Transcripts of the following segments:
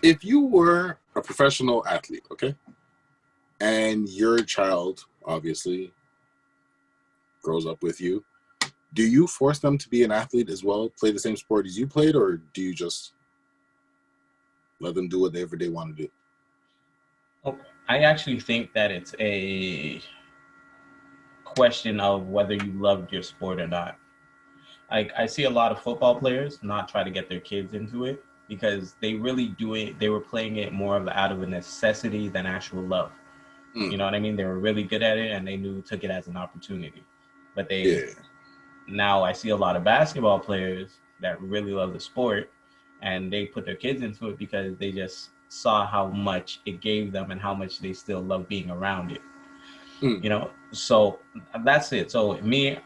if you were a professional athlete, okay, and your child obviously grows up with you, do you force them to be an athlete as well, play the same sport as you played, or do you just let them do whatever they want to do? Oh, I actually think that it's a question of whether you loved your sport or not. Like I see a lot of football players not try to get their kids into it because they really do it. They were playing it more of out of a necessity than actual love. You Mm, know what I mean? They were really good at it and they took it as an opportunity. But they yeah. now I see a lot of basketball players that really love the sport and they put their kids into it because they just saw how much it gave them and how much they still love being around it. Mm, So that's it. So me,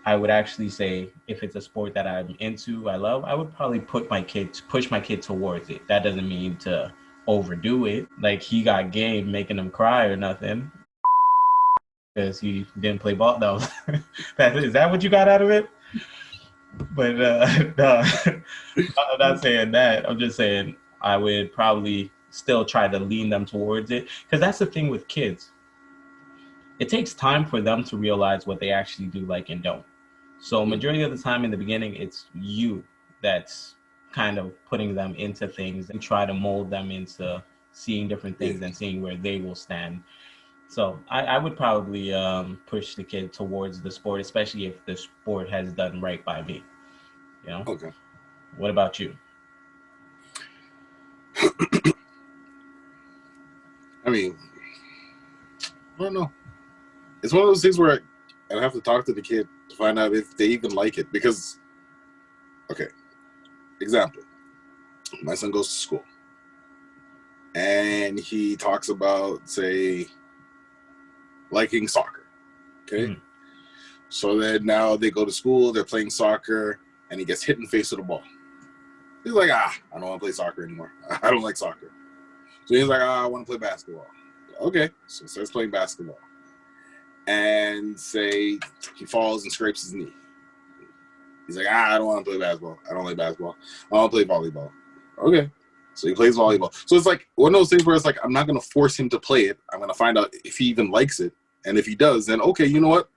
I would actually say if it's a sport that I'm into, I love, I would probably push my kid towards it. That doesn't mean to overdo it. Like he got game making him cry or nothing because he didn't play ball. No, is that what you got out of it? But no, I'm not saying that. I'm just saying I would probably still try to lean them towards it because that's the thing with kids. It takes time for them to realize what they actually do like and don't. So mm, majority of the time in the beginning, it's you that's kind of putting them into things and try to mold them into seeing different yeah. things and seeing where they will stand. So I would probably push the kid towards the sport, especially if the sport has done right by me. You know, Okay. what about you? I mean, I don't know. It's one of those things where I have to talk to the kid to find out if they even like it. Because, okay, example, my son goes to school and he talks about, say, liking soccer. Okay. Mm. So then now they go to school, they're playing soccer, and he gets hit in the face with a ball. He's like, I don't want to play soccer anymore. I don't like soccer. So he's like, I want to play basketball. Okay. So he starts playing basketball. And say he falls and scrapes his knee. He's like, I don't want to play basketball. I don't like basketball. I want to play volleyball. Okay. So he plays volleyball. So it's like one of those things where it's like, I'm not going to force him to play it. I'm going to find out if he even likes it. And if he does, then okay, you know what?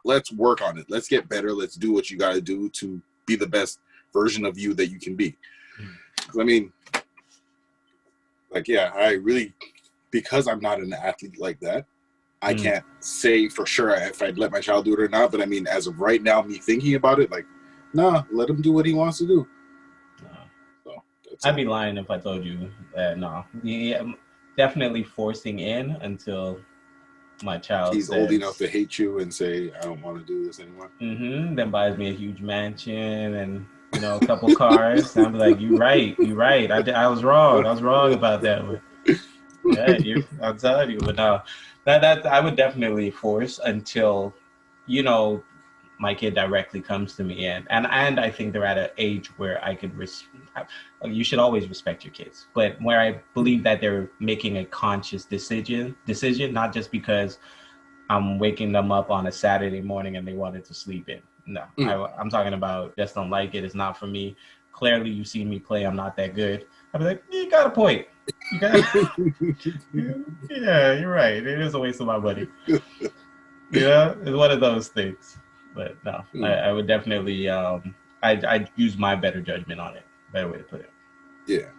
Let's work on it. Let's get better. Let's do what you got to do to be the best version of you that you can be. I mean, like, yeah, I really, because I'm not an athlete like that, I Mm. can't say for sure if I'd let my child do it or not. But I mean, as of right now, me thinking about it, like, nah, let him do what he wants to do. So that's I'd it. be lying if I told you that no. Yeah, definitely forcing in until my child He's old enough says, to hate you and say, I don't want to do this anymore. then buys me a huge mansion and a couple cars. And I'll be like, you right. I was wrong. I was wrong about that. But yeah, I'm telling you. But no, that I would definitely force until you know my kid directly comes to me and I think they're at an age where I could you should always respect your kids, but where I believe that they're making a conscious decision, not just because I'm waking them up on a Saturday morning and they wanted to sleep in. No, Mm. I'm talking about just don't like it. It's not for me. Clearly, you've seen me play. I'm not that good. I'd be like, you got a point. You got, yeah, you're right. It is a waste of my money. It's one of those things. But no, Mm. I would definitely, I use my better judgment on it. Better way to put it. Yeah.